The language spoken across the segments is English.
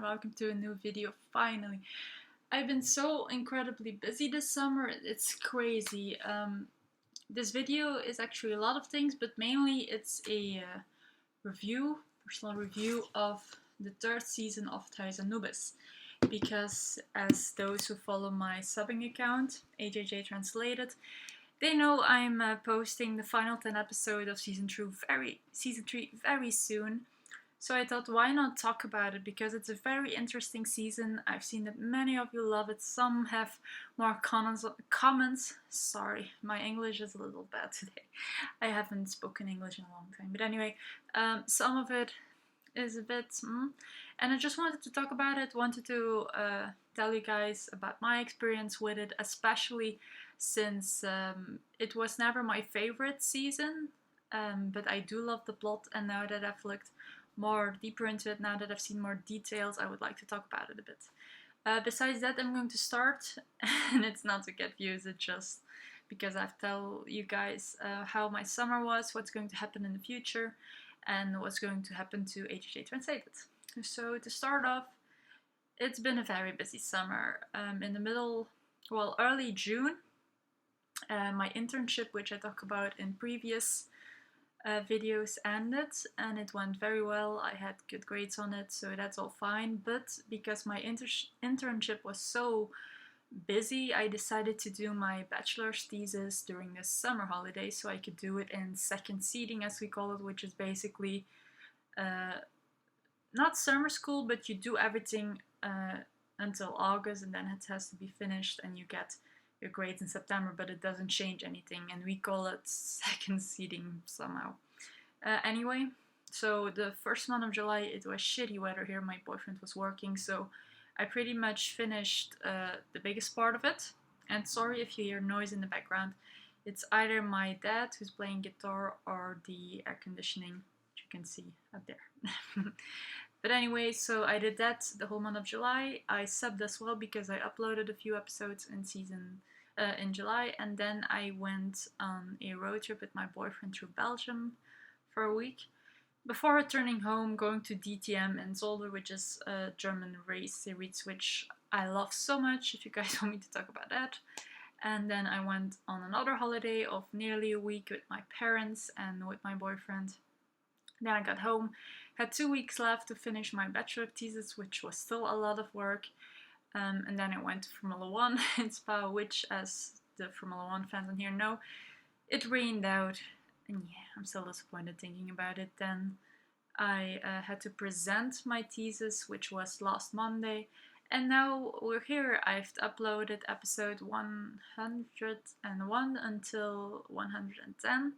and welcome to a new video finally. I've been so incredibly busy this summer, it's crazy. This video is actually a lot of things, but mainly it's a personal review of the third season of Het Huis Anubis. Because as those who follow my subbing account, AJJ Translated, they know I'm posting the final 10 episodes of season 3 very soon. So I thought, why not talk about it, because it's a very interesting season. I've seen that many of you love it. Some have more comments. Sorry, my English is a little bad today. I haven't spoken English in a long time. But anyway, some of it is a bit... And I just wanted to talk about it. Wanted to tell you guys about my experience with it, especially since it was never my favorite season. But I do love the plot, and now that I've looked more deeper into it, now that I've seen more details, I would like to talk about it a bit. Besides that, I'm going to start, and it's not to get views, it's just because I've tell you guys how my summer was, what's going to happen in the future, and what's going to happen to HHA Translated. So to start off, it's been a very busy summer. In the middle, early June, my internship, which I talked about in previous videos, ended, and it went very well. I had good grades on it, so that's all fine. But because my internship was so busy, I decided to do my bachelor's thesis during the summer holidays, so I could do it in second seating, as we call it, which is basically not summer school, but you do everything until August, and then it has to be finished, and you get your grades in September, but it doesn't change anything, and we call it second seating somehow. Anyway, so the first month of July, it was shitty weather here. My boyfriend was working, so I pretty much finished the biggest part of it. And sorry if you hear noise in the background. It's either my dad who's playing guitar or the air conditioning, which you can see up there. But anyway, so I did that the whole month of July. I subbed as well because I uploaded a few episodes in July, and then I went on a road trip with my boyfriend through Belgium for a week before returning home, going to DTM in Zolder, which is a German race series which I love so much, if you guys want me to talk about that. And then I went on another holiday of nearly a week with my parents and with my boyfriend. Then I got home, had 2 weeks left to finish my bachelor thesis, which was still a lot of work. And then I went to Formula 1 in Spa, which, as the Formula 1 fans in here know, it rained out. And yeah, I'm still disappointed thinking about it. Then I had to present my thesis, which was last Monday. And now we're here. I've uploaded episode 101 until 110.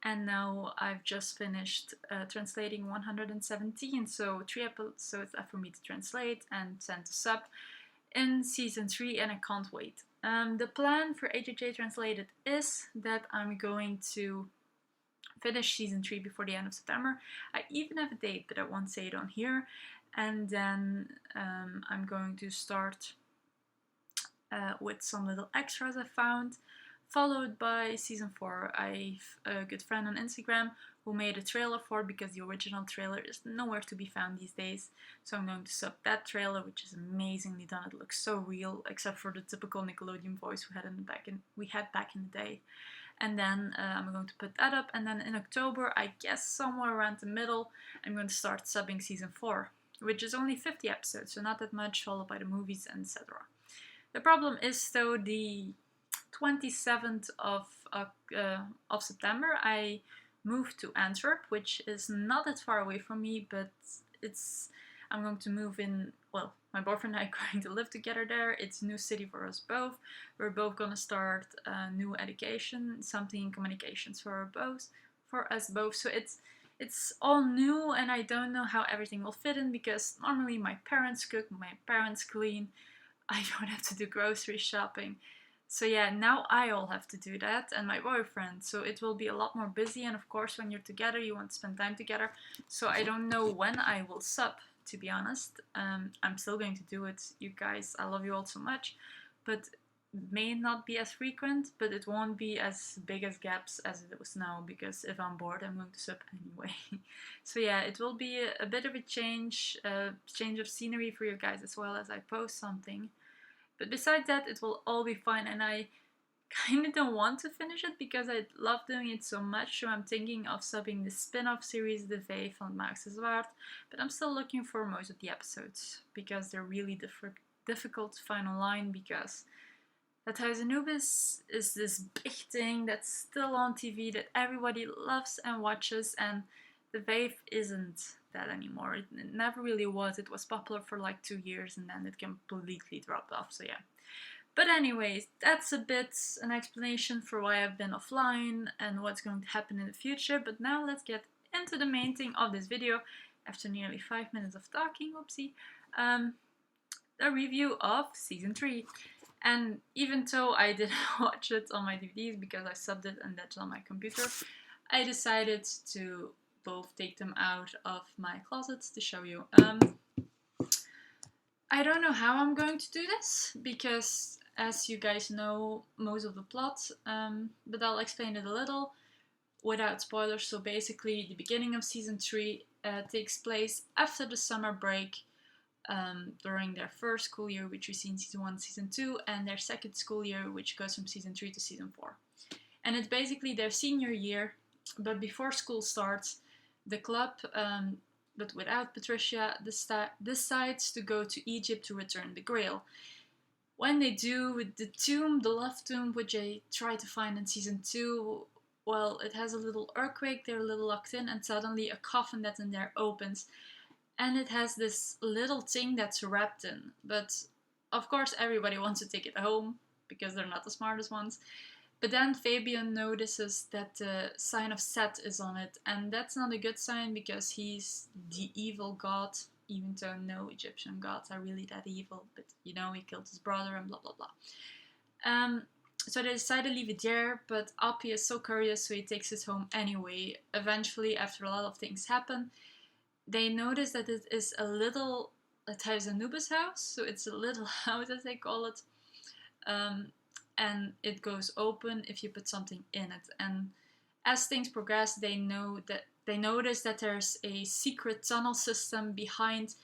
And now I've just finished translating 117, so 3 episodes left for me to translate and send to sub in season 3, and I can't wait. The plan for HHA Translated is that I'm going to finish season 3 before the end of September. I even have a date, but I won't say it on here. And then I'm going to start with some little extras I found, followed by season 4. I've a good friend on Instagram who made a trailer for it, because the original trailer is nowhere to be found these days. So I'm going to sub that trailer, which is amazingly done. It looks so real, except for the typical Nickelodeon voice we had back in the day. And then I'm going to put that up, and then in October, I guess somewhere around the middle, I'm going to start subbing season 4, which is only 50 episodes, so not that much, followed by the movies, etc. The problem is, though, the 27th of September, I moved to Antwerp, which is not that far away from me, but I'm going to move in, my boyfriend and I are going to live together there. It's a new city for us both. We're both going to start a new education, something in communications for us both. So it's all new, and I don't know how everything will fit in, because normally my parents cook, my parents clean, I don't have to do grocery shopping. So yeah, now I all have to do that, and my boyfriend. So it will be a lot more busy, and of course when you're together you want to spend time together. So I don't know when I will sub, to be honest. I'm still going to do it, you guys. I love you all so much. But may not be as frequent, but it won't be as big as gaps as it was now, because if I'm bored, I'm going to sub anyway. So yeah, it will be a bit of a change of scenery for you guys as well as I post something. But besides that, it will all be fine, and I kind of don't want to finish it because I love doing it so much. So I'm thinking of subbing the spin-off series De Vijf van Max is Waard, but I'm still looking for most of the episodes because they're really difficult to find online, because Het Huis Anubis is this big thing that's still on TV that everybody loves and watches, and The Vijf isn't that anymore. It never really was. It was popular for like 2 years and then it completely dropped off, so yeah. But anyways, that's a bit an explanation for why I've been offline and what's going to happen in the future. But now let's get into the main thing of this video. After nearly 5 minutes of talking, whoopsie, a review of season 3. And even though I didn't watch it on my DVDs because I subbed it and that's on my computer, I decided to both take them out of my closets to show you. I don't know how I'm going to do this because, as you guys know, most of the plot, but I'll explain it a little without spoilers. So basically, the beginning of season 3 takes place after the summer break, during their first school year, which we see in season 1, season 2, and their second school year, which goes from season 3 to season 4. And it's basically their senior year, but before school starts, the club, but without Patricia, decides to go to Egypt to return the Grail. When they do, with the tomb, the love tomb, which they try to find in season 2, well, it has a little earthquake, they're a little locked in, and suddenly a coffin that's in there opens. And it has this little thing that's wrapped in. But of course everybody wants to take it home, because they're not the smartest ones. But then Fabian notices that the sign of Set is on it, and that's not a good sign because he's the evil god, even though no Egyptian gods are really that evil, but you know, he killed his brother and blah blah blah. So they decide to leave it there, but Appie is so curious, so he takes it home anyway. Eventually, after a lot of things happen, they notice that it is a little Het Huis Anubis house, so it's a little house as they call it. And it goes open if you put something in it. And as things progress, they notice that there's a secret tunnel system behind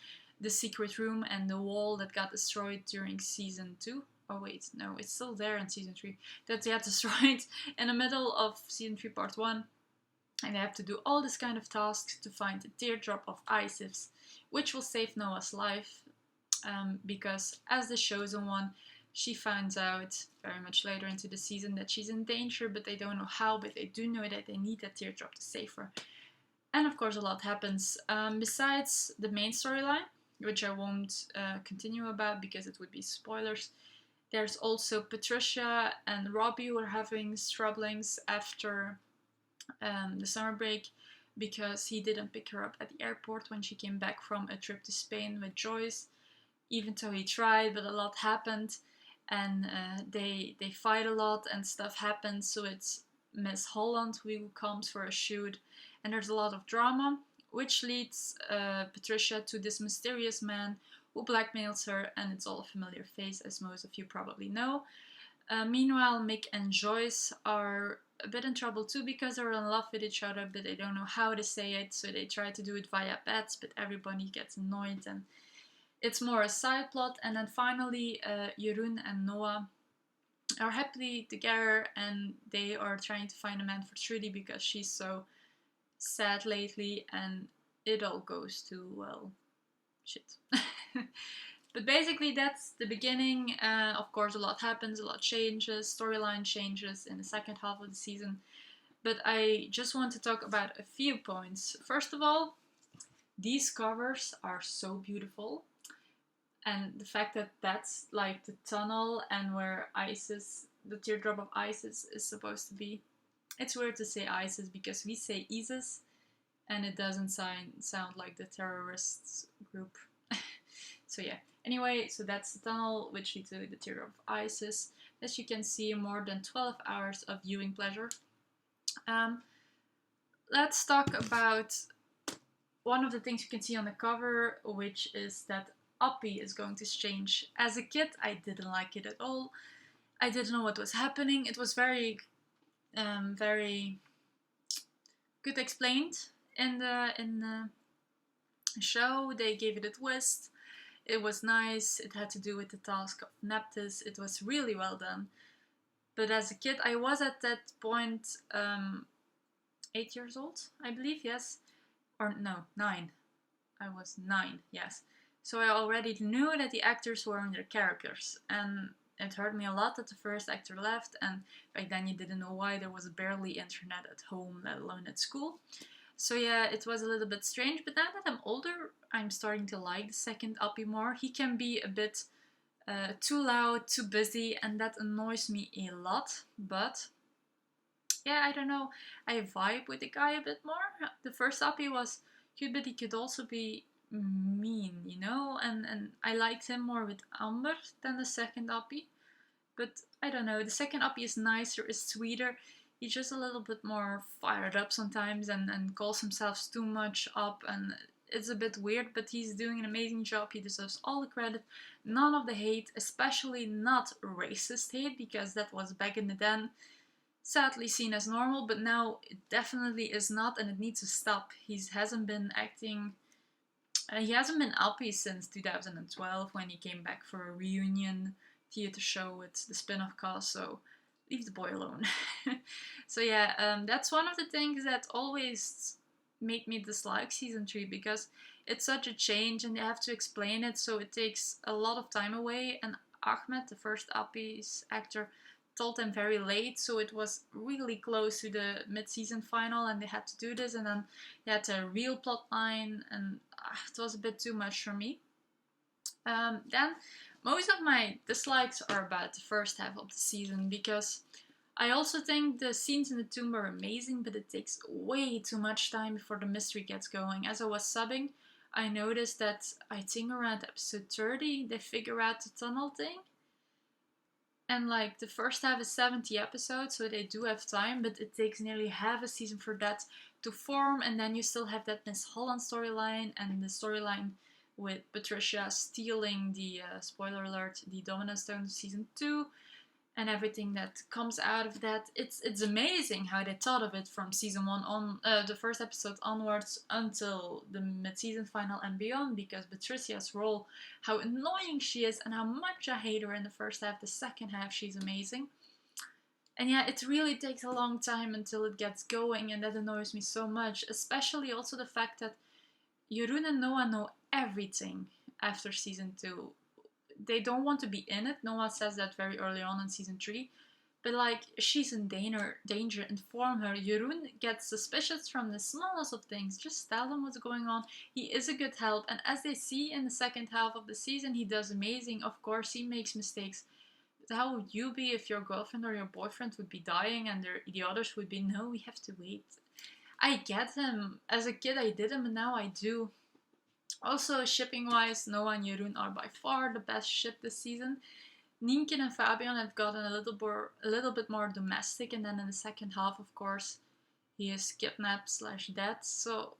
the secret room and the wall that got destroyed during season 2. Oh wait, no, it's still there in season 3. That they got destroyed in the middle of season 3 part 1. And they have to do all this kind of tasks to find the teardrop of Isis, which will save Noah's life. Because as the chosen one, she finds out very much later into the season that she's in danger, but they don't know how, but they do know that they need that teardrop to save her. And of course a lot happens. Besides the main storyline, which I won't continue about because it would be spoilers, there's also Patricia and Robbie who are having troublings after the summer break, because he didn't pick her up at the airport when she came back from a trip to Spain with Joyce, even though he tried, but a lot happened. And they fight a lot and stuff happens, so it's Miss Holland who comes for a shoot, and there's a lot of drama, which leads Patricia to this mysterious man who blackmails her, and it's all a familiar face, as most of you probably know. Meanwhile, Mick and Joyce are a bit in trouble too, because they're in love with each other, but they don't know how to say it, so they try to do it via bets, but everybody gets annoyed, and it's more a side plot. And then finally, Jeroen and Noah are happily together, and they are trying to find a man for Trudy because she's so sad lately, and it all goes to, well, shit. But basically that's the beginning. Of course a lot happens, a lot changes, storyline changes in the second half of the season. But I just want to talk about a few points. First of all, these covers are so beautiful. And the fact that that's like the tunnel and where Isis, the teardrop of Isis, is supposed to be. It's weird to say Isis because we say ISIS and it doesn't sound like the terrorists group. So yeah. Anyway, so that's the tunnel which leads to the teardrop of Isis. As you can see, more than 12 hours of viewing pleasure. Let's talk about one of the things you can see on the cover, which is that Appie is going to change. As a kid, I didn't like it at all. I didn't know what was happening. It was very good explained in the show. They gave it a twist. It was nice. It had to do with the task of Neptus. It was really well done. But as a kid, I was at that point 8 years old, I believe, yes. Or no, 9. I was 9, yes. So I already knew that the actors were in their characters. And it hurt me a lot that the first actor left. And back then you didn't know why. There was barely internet at home, let alone at school. So yeah, it was a little bit strange. But now that I'm older, I'm starting to like the second Uppy more. He can be a bit too loud, too busy, and that annoys me a lot. But yeah, I don't know. I vibe with the guy a bit more. The first Uppy was cute, but he could also be mean, you know? And I liked him more with Amber than the second Uppy. But I don't know, the second Uppy is nicer, is sweeter. He's just a little bit more fired up sometimes and calls himself too much up, and it's a bit weird, but he's doing an amazing job. He deserves all the credit, none of the hate, especially not racist hate, because that was back in the den sadly seen as normal, but now it definitely is not, and it needs to stop. He hasn't been Uppy since 2012 when he came back for a reunion theater show with the spin-off cast, so leave the boy alone. So yeah, that's one of the things that always make me dislike season 3, because it's such a change and they have to explain it, so it takes a lot of time away. And Ahmed, the first Uppy's actor, told them very late, so it was really close to the mid-season final and they had to do this, and then they had a real plot line, and it was a bit too much for me. Then most of my dislikes are about the first half of the season, because I also think the scenes in the tomb are amazing, but it takes way too much time before the mystery gets going. As I was subbing, I noticed that I think around episode 30 they figure out the tunnel thing. And like the first half is 70 episodes, so they do have time, but it takes nearly half a season for that to form. And then you still have that Miss Holland storyline and the storyline with Patricia stealing the, spoiler alert, the Domino Stone season 2. And everything that comes out of that. It's amazing how they thought of it from season 1 on, the first episode onwards until the mid-season final and beyond, because Patricia's role, how annoying she is and how much I hate her in the first half. The second half she's amazing. And yeah, it really takes a long time until it gets going, and that annoys me so much, especially also the fact that Jeroen and Noah know everything after season 2. They don't want to be in it. Noah says that very early on in season 3. But like, she's in danger, inform her. Jeroen gets suspicious from the smallest of things. Just tell him what's going on. He is a good help. And as they see in the second half of the season, he does amazing. Of course, he makes mistakes. But how would you be if your girlfriend or your boyfriend would be dying and the others would be, no, we have to wait. I get him. As a kid, I didn't, and now I do. Also, shipping-wise, Noah and Jeroen are by far the best ship this season. Nienke and Fabian have gotten a little bit more domestic, and then in the second half, of course, he is kidnapped / dead, so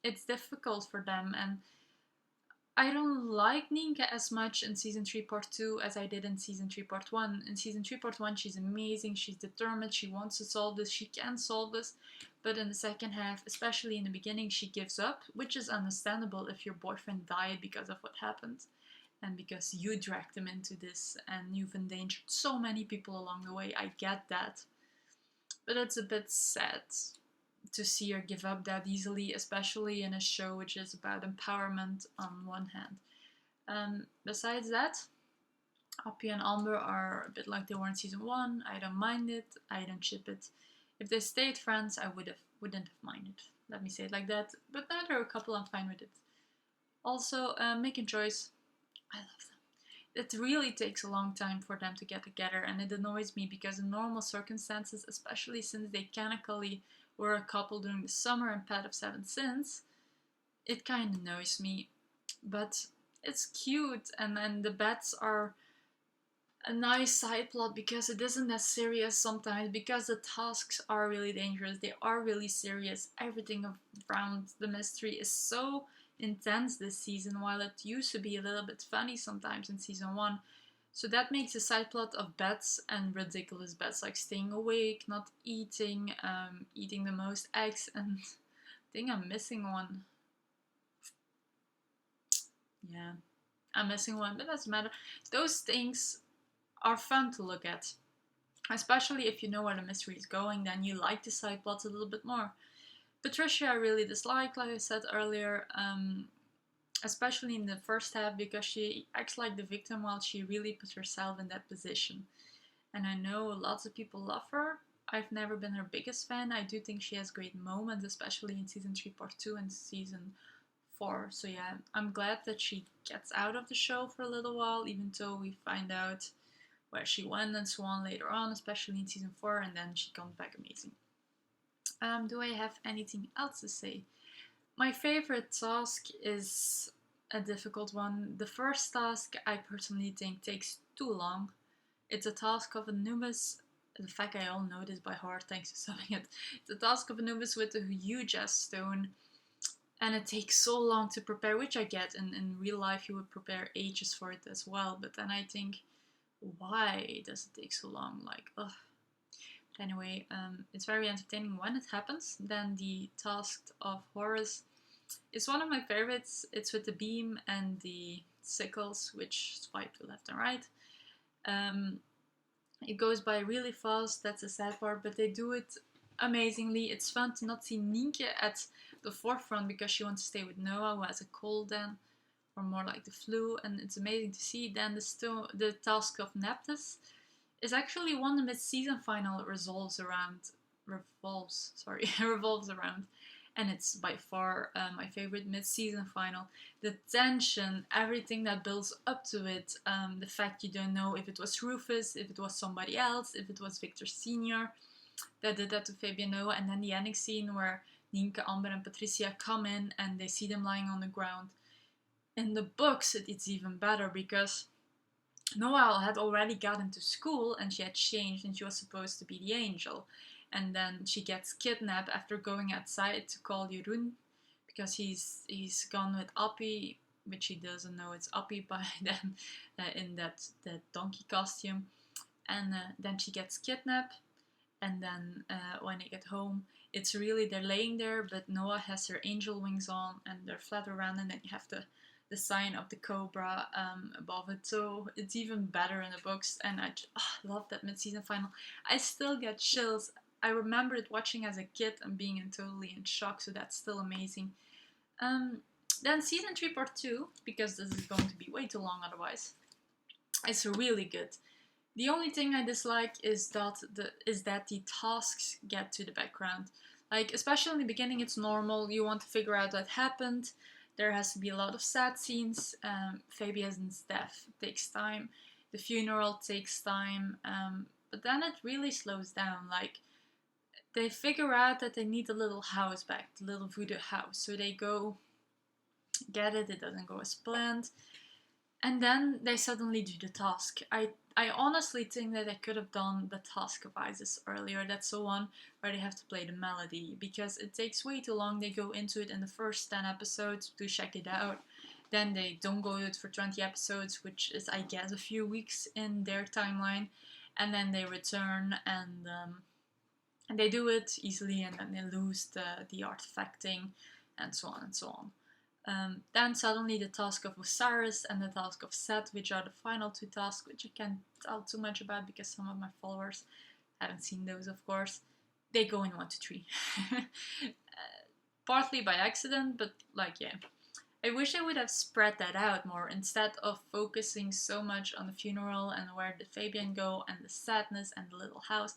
it's difficult for them. And I don't like Nienke as much in season 3 part 2 as I did in season 3 part 1. In season 3 part 1 she's amazing, she's determined, she wants to solve this, she can solve this. But in the second half, especially in the beginning, she gives up, which is understandable if your boyfriend died because of what happened. And because you dragged him into this and you've endangered so many people along the way, I get that. But it's a bit sad to see her give up that easily, especially in a show which is about empowerment on one hand. Besides that, Appy and Amber are a bit like they were in season 1. I don't mind it, I don't ship it. If they stayed friends, I wouldn't have minded. Let me say it like that. But now they're a couple, I'm fine with it. Also, making choice, I love them. It really takes a long time for them to get together, and it annoys me because in normal circumstances, especially since they canonically were a couple during the summer and Path of Seven Sins, it kind of annoys me. But it's cute, and the bets are a nice side plot because it isn't as serious sometimes, because the tasks are really dangerous, they are really serious. Everything around the mystery is so intense this season, while it used to be a little bit funny sometimes in season 1. So that makes a side plot of bets and ridiculous bets, like staying awake, not eating, eating the most eggs, and I think I'm missing one. Yeah, I'm missing one, but doesn't matter. Those things are fun to look at. Especially if you know where the mystery is going, then you like the side plots a little bit more. Patricia I really dislike, like I said earlier, especially in the first half, because she acts like the victim while she really puts herself in that position. And I know lots of people love her. I've never been her biggest fan. I do think she has great moments, especially in season 3 part 2 and season 4. So yeah, I'm glad that she gets out of the show for a little while, even though we find out where she went and so on later on, especially in season 4, and then she comes back amazing. Do I have anything else to say? My favorite task is a difficult one. The first task I personally think takes too long. It's a task of Anubis. In fact, I all know this by heart, thanks to subbing it. It's a task of Anubis with a huge ass stone, and it takes so long to prepare, which I get. In real life, you would prepare ages for it as well, but then I think, why does it take so long? Like, ugh. But anyway, it's very entertaining when it happens. Then the task of Horus is one of my favorites. It's with the beam and the sickles, which swipe to left and right. It goes by really fast, that's the sad part, but they do it amazingly. It's fun to not see Nienke at the forefront because she wants to stay with Noah, who has a cold then, or more like the flu, and it's amazing to see. Then the task of Nephthys is actually one the mid-season final revolves around, and it's by far my favorite mid-season final. The tension, everything that builds up to it, the fact you don't know if it was Rufus, if it was somebody else, if it was Victor Sr. that did that to Fabian Noah, and then the ending scene where Nienke, Amber and Patricia come in and they see them lying on the ground. In the books, it's even better because Noelle had already gotten to school and she had changed and she was supposed to be the angel. And then she gets kidnapped after going outside to call Jeroen because he's gone with Appie, which he doesn't know it's Appie by then in that donkey costume. And then she gets kidnapped. And then when they get home, it's really they're laying there, but Noah has her angel wings on and they're flat around, and then you have the sign of the cobra above it. So it's even better in the books, and I love that mid-season final. I still get chills. I remember it watching as a kid and being totally in shock, so that's still amazing. Then season 3 part 2, because this is going to be way too long otherwise, it's really good. The only thing I dislike is that the tasks get to the background. Like, especially in the beginning, it's normal. You want to figure out what happened. There has to be a lot of sad scenes. Fabian's death takes time. The funeral takes time. But then it really slows down. Like, they figure out that they need a little house back, the little voodoo house. So they go get it. It doesn't go as planned. And then they suddenly do the task. I honestly think that they could have done the task of Isis earlier. That's the one where they have to play the melody, because it takes way too long. They go into it in the first 10 episodes to check it out. Then they don't go to it for 20 episodes, which is, I guess, a few weeks in their timeline. And then they return and they do it easily, and then they lose the artifacting and so on and so on. Then suddenly the task of Osiris and the task of Set, which are the final two tasks, which I can't tell too much about because some of my followers haven't seen those, of course. They go in 1 to 3. Partly by accident, but like, yeah. I wish I would have spread that out more instead of focusing so much on the funeral and where did Fabian go and the sadness and the little house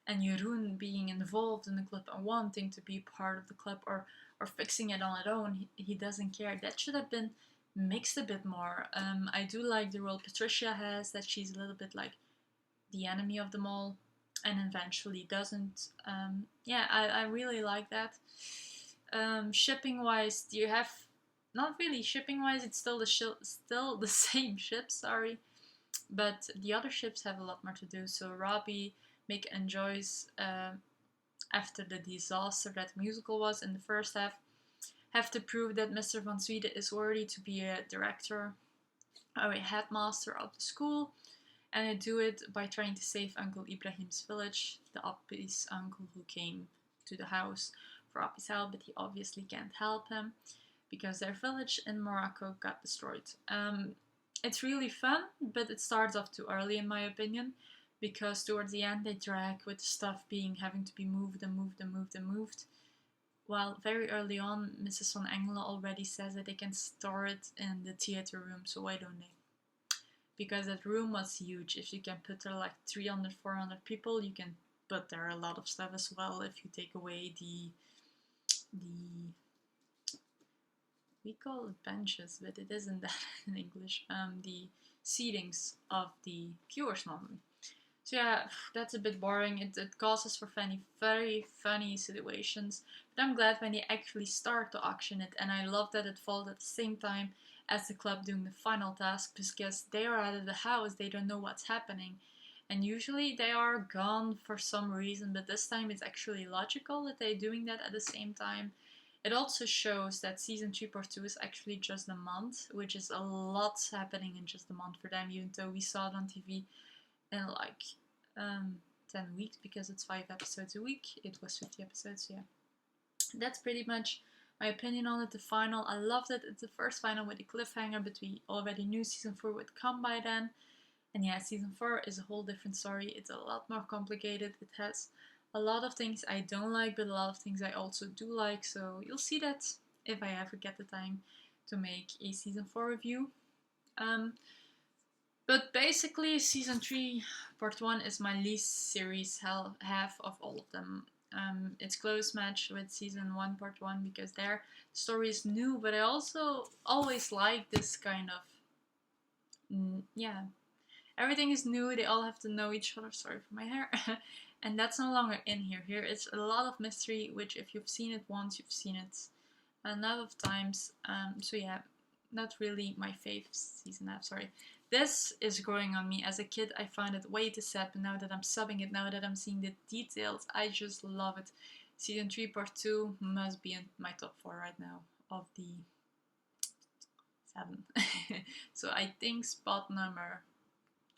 and Jeroen being involved in the club and wanting to be part of the club or fixing it on its own. He doesn't care. That should have been mixed a bit more. I do like the role Patricia has, that she's a little bit like the enemy of them all and eventually doesn't. Yeah, I really like that. Shipping wise, do you have, not really shipping wise, it's still the same ship, sorry, but the other ships have a lot more to do. So Robbie, Mick and Joyce, after the disaster that the musical was in the first half, have to prove that Mr. Van Zwiede is worthy to be a director or a headmaster of the school. And I do it by trying to save Uncle Ibrahim's village, the Appi's uncle who came to the house for Appi's help, but he obviously can't help him because their village in Morocco got destroyed. It's really fun, but it starts off too early in my opinion, because towards the end they drag with the stuff having to be moved and moved and moved and moved. While very early on, Mrs. van Engelen already says that they can store it in the theater room, so why don't they? Because that room was huge. If you can put there like 300, 400 people, you can put there a lot of stuff as well if you take away the we call it benches, but it isn't that in English, the seatings of the viewers normally. So yeah, that's a bit boring. It causes for very funny situations. But I'm glad when they actually start to auction it, and I love that it falls at the same time as the club doing the final task, because they are out of the house, they don't know what's happening. And usually they are gone for some reason, but this time it's actually logical that they're doing that at the same time. It also shows that season 3 part 2 is actually just a month, which is a lot happening in just a month for them, even though we saw it on TV in like 10 weeks, because it's 5 episodes a week. It was 50 episodes, yeah. That's pretty much my opinion on it. The final, I loved it. It's the first final with a cliffhanger, but we already knew season 4 would come by then. And yeah, season 4 is a whole different story. It's a lot more complicated. It has a lot of things I don't like, but a lot of things I also do like. So you'll see that if I ever get the time to make a season 4 review. But basically, season 3 part 1 is my least series half of all of them. It's close match with season 1 part 1 because their story is new, but I also always like this kind of, yeah, everything is new, they all have to know each other, sorry for my hair, and that's no longer in here. Here it's a lot of mystery, which if you've seen it once, you've seen it a lot of times, so yeah, not really my fave season half, sorry. This is growing on me. As a kid, I found it way too sad, but now that I'm subbing it, now that I'm seeing the details, I just love it. Season 3 part 2 must be in my top 4 right now of the 7. So I think spot number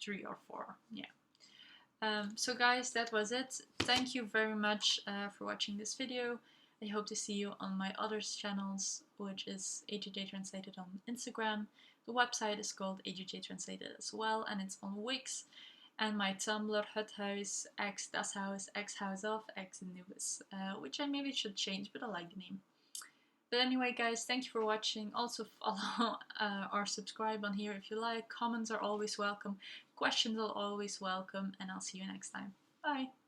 3 or 4, yeah. So guys, that was it. Thank you very much for watching this video. I hope to see you on my other channels, which is AJJ Translated on Instagram. The website is called AJJ Translated as well, and it's on Wix. And my Tumblr, Het Huis, X Das Huis, X House of, X Anubis, which I maybe should change, but I like the name. But anyway guys, thank you for watching. Also follow or subscribe on here if you like. Comments are always welcome. Questions are always welcome. And I'll see you next time. Bye!